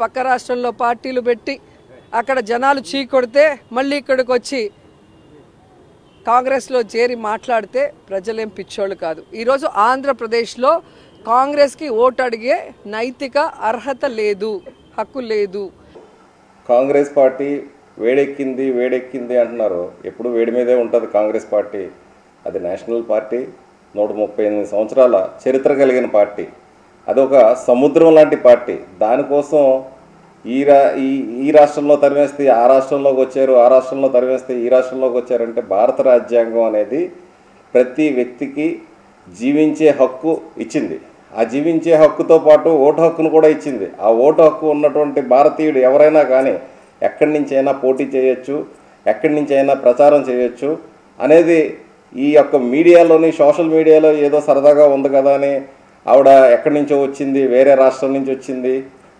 పక్క రాష్ట్రంలో పార్టీలు పెట్టి అక్కడ జనాలు చీకొడితే మళ్ళీ ఇక్కడికి వచ్చి కాంగ్రెస్లో చేరి మాట్లాడితే ప్రజలేం పిచ్చోళ్ళు కాదు. ఈరోజు ఆంధ్రప్రదేశ్లో కాంగ్రెస్కి ఓటు అడిగే నైతిక అర్హత లేదు, హక్కు లేదు. కాంగ్రెస్ పార్టీ వేడెక్కింది అంటున్నారు. ఎప్పుడు వేడి మీదే ఉంటుంది కాంగ్రెస్ పార్టీ. అది నేషనల్ పార్టీ, 138 సంవత్సరాల చరిత్ర కలిగిన పార్టీ. అదొక సముద్రం లాంటి పార్టీ. దానికోసం ఈ రాష్ట్రంలో తరిమేస్తే ఆ రాష్ట్రంలోకి వచ్చారు, ఆ రాష్ట్రంలో తరిమేస్తే ఈ రాష్ట్రంలోకి వచ్చారంటే భారత రాజ్యాంగం అనేది ప్రతి వ్యక్తికి జీవించే హక్కు ఇచ్చింది. ఆ జీవించే హక్కుతో పాటు ఓటు హక్కును కూడా ఇచ్చింది. ఆ ఓటు హక్కు ఉన్నటువంటి భారతీయుడు ఎవరైనా కానీ ఎక్కడి నుంచి అయినా పోటీ చేయొచ్చు, ఎక్కడి నుంచి అయినా ప్రచారం చేయొచ్చు అనేది ఈ యొక్క మీడియాలోని సోషల్ మీడియాలో ఏదో సరదాగా ఉంది కదా అని ఆవిడ ఎక్కడి నుంచో వచ్చింది, వేరే రాష్ట్రం నుంచి వచ్చింది,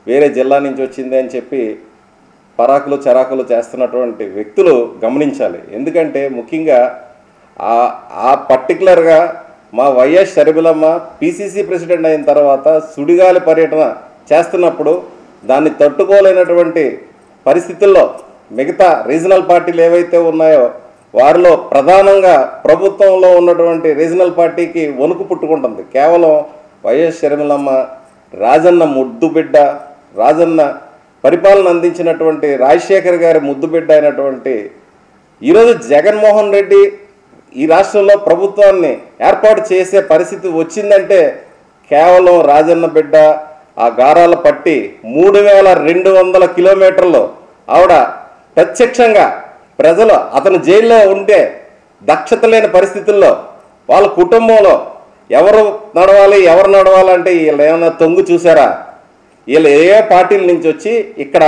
వేరే జిల్లా నుంచి వచ్చింది అని చెప్పి పరాకులు చరాకులు చేస్తున్నటువంటి వ్యక్తులు గమనించాలి. ఎందుకంటే ముఖ్యంగా ఆ పర్టికులర్గా మా వైఎస్ షర్మిలమ్మ పిసిసి ప్రెసిడెంట్ అయిన తర్వాత సుడిగాలి పర్యటన చేస్తున్నప్పుడు దాన్ని తట్టుకోలేనటువంటి పరిస్థితుల్లో మిగతా రీజనల్ పార్టీలు ఏవైతే ఉన్నాయో వారిలో ప్రధానంగా ప్రభుత్వంలో ఉన్నటువంటి రీజనల్ పార్టీకి వణుకు పుట్టుకుంటుంది. కేవలం వైఎస్ షర్మిలమ్మ రాజన్న ముద్దుబిడ్డ, రాజన్న పరిపాలన అందించినటువంటి రాజశేఖర్ గారి ముద్దుబిడ్డ అయినటువంటి ఈరోజు జగన్మోహన్ రెడ్డి ఈ రాష్ట్రంలో ప్రభుత్వాన్ని ఏర్పాటు చేసే పరిస్థితి వచ్చిందంటే కేవలం రాజన్న బిడ్డ ఆ గారాల పట్టి 3200 కిలోమీటర్లు ఆవిడ ప్రత్యక్షంగా ప్రజలు అతను జైల్లో ఉంటే దక్షత లేని పరిస్థితుల్లో వాళ్ళ కుటుంబంలో ఎవరు నడవాలంటే వీళ్ళు ఏమైనా తొంగు చూసారా? వీళ్ళు ఏ పార్టీల నుంచి వచ్చి ఇక్కడ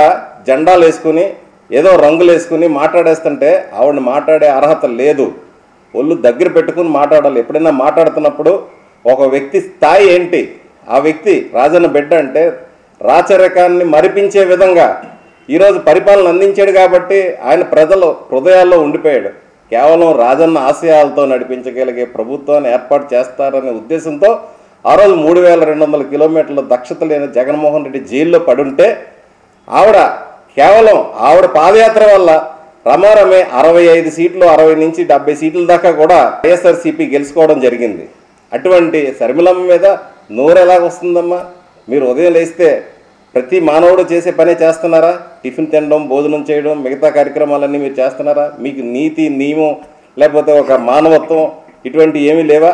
జెండాలు వేసుకుని ఏదో రంగులు వేసుకుని మాట్లాడేస్తుంటే ఆవిడని మాట్లాడే అర్హత లేదు. ఒళ్ళు దగ్గర పెట్టుకుని మాట్లాడాలి. ఎప్పుడైనా మాట్లాడుతున్నప్పుడు ఒక వ్యక్తి స్థాయి ఏంటి, ఆ వ్యక్తి రాజన్న బిడ్డ అంటే రాచరికాన్ని మరిపించే విధంగా ఈరోజు పరిపాలన అందించాడు కాబట్టి ఆయన ప్రజల హృదయాల్లో ఉండిపోయాడు. కేవలం రాజన్న ఆశయాలతో నడిపించగలిగే ప్రభుత్వాన్ని ఏర్పాటు చేస్తారనే ఉద్దేశంతో ఆ రోజు 3200 కిలోమీటర్ల దక్షత లేని జగన్మోహన్ రెడ్డి జైల్లో పడుంటే కేవలం ఆవిడ పాదయాత్ర వల్ల రమారమే 65 సీట్లు 60 నుంచి 70 సీట్ల దాకా కూడా వైఎస్ఆర్సీపీ గెలుచుకోవడం జరిగింది. అటువంటి షర్మిలమ్మ మీద నోరు ఎలాగ వస్తుందమ్మా? మీరు ఉదయం లేస్తే ప్రతి మానవుడు చేసే పనే చేస్తున్నారా? టిఫిన్ తినడం, భోజనం చేయడం, మిగతా కార్యక్రమాలన్నీ మీరు చేస్తున్నారా? మీకు నీతి నియమం లేకపోతే ఒక మానవత్వం ఇటువంటి ఏమీ లేవా?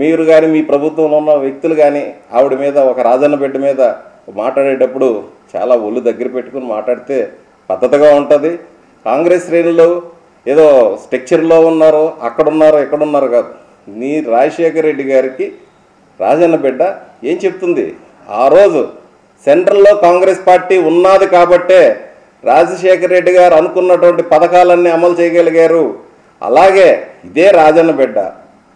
మీరు కానీ మీ ప్రభుత్వంలో ఉన్న వ్యక్తులు కానీ ఆవిడ మీద, ఒక రాజన్న బిడ్డ మీద మాట్లాడేటప్పుడు చాలా ఒళ్ళు దగ్గర పెట్టుకుని మాట్లాడితే పద్ధతిగా ఉంటుంది. కాంగ్రెస్ శ్రేణులు ఏదో స్ట్రక్చర్లో ఉన్నారు, అక్కడున్నారు, ఎక్కడున్నారు కాదు. నీ రాజశేఖర్ రెడ్డి గారికి రాజన్న బిడ్డ ఏం చెప్తుంది? ఆ రోజు సెంట్రల్లో కాంగ్రెస్ పార్టీ ఉన్నది కాబట్టే రాజశేఖర్ రెడ్డి గారు అనుకున్నటువంటి పథకాలన్నీ అమలు చేయగలిగారు. అలాగే ఇదే రాజన్న బిడ్డ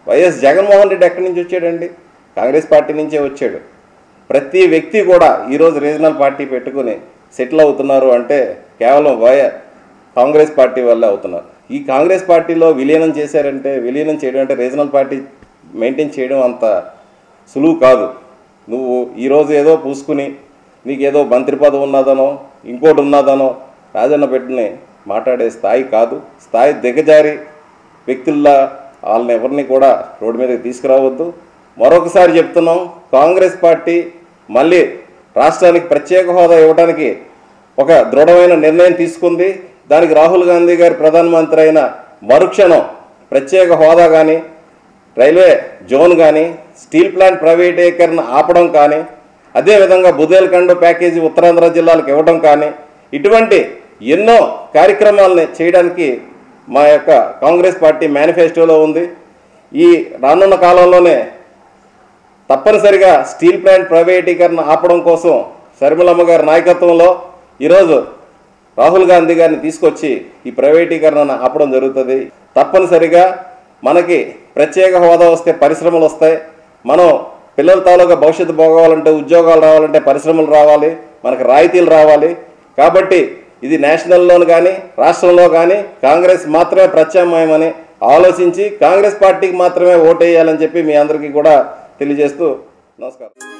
వైఎస్ జగన్మోహన్ రెడ్డి ఎక్కడి నుంచి వచ్చాడండి? కాంగ్రెస్ పార్టీ నుంచే వచ్చాడు. ప్రతి వ్యక్తి కూడా ఈరోజు రీజనల్ పార్టీ పెట్టుకుని సెటిల్ అవుతున్నారు అంటే కేవలం కాంగ్రెస్ పార్టీ వల్లే అవుతున్నారు. ఈ కాంగ్రెస్ పార్టీలో విలీనం చేశారంటే, విలీనం చేయడం అంటే రీజనల్ పార్టీ మెయింటైన్ చేయడం అంత సులువు కాదు. నువ్వు ఈరోజు ఏదో పూసుకుని నీకేదో మంత్రి పదవి ఉన్నదనో ఇంకోటి ఉన్నదనో రాజన్న బిడ్డని మాట్లాడే స్థాయి కాదు. స్థాయి దిగజారి వ్యక్తుల్లా వాళ్ళని ఎవరిని కూడా రోడ్డు మీదకి తీసుకురావద్దు. మరొకసారి చెప్తున్నాం, కాంగ్రెస్ పార్టీ మళ్ళీ రాష్ట్రానికి ప్రత్యేక హోదా ఇవ్వడానికి ఒక దృఢమైన నిర్ణయం తీసుకుంది. దానికి రాహుల్ గాంధీ గారు ప్రధానమంత్రి అయిన మరుక్షణం ప్రత్యేక హోదా కానీ, రైల్వే జోన్ కానీ, స్టీల్ ప్లాంట్ ప్రైవేటీకరణ ఆపడం కానీ, అదేవిధంగా బుదేల్ఖండ్ ప్యాకేజీ ఉత్తరాంధ్ర జిల్లాలకు ఇవ్వడం కానీ, ఇటువంటి ఎన్నో కార్యక్రమాలని చేయడానికి మా యొక్క కాంగ్రెస్ పార్టీ మేనిఫెస్టోలో ఉంది. ఈ రానున్న కాలంలోనే తప్పనిసరిగా స్టీల్ ప్లాంట్ ప్రైవేటీకరణ ఆపడం కోసం షర్మిలమ్మ గారి నాయకత్వంలో ఈరోజు రాహుల్ గాంధీ గారిని తీసుకొచ్చి ఈ ప్రైవేటీకరణను ఆపడం జరుగుతుంది. తప్పనిసరిగా మనకి ప్రత్యేక హోదా వస్తే పరిశ్రమలు వస్తాయి. మనం పిల్లల తాలూకా భవిష్యత్తు బాగోవాలంటే, ఉద్యోగాలు రావాలంటే పరిశ్రమలు రావాలి, మనకు రాయితీలు రావాలి. కాబట్టి ఇది నేషనల్లోను కానీ రాష్ట్రంలో కానీ కాంగ్రెస్ మాత్రమే ప్రత్యామ్నాయమని ఆలోచించి కాంగ్రెస్ పార్టీకి మాత్రమే ఓటేయాలని చెప్పి మీ అందరికీ కూడా తెలియజేస్తూ నమస్కారం.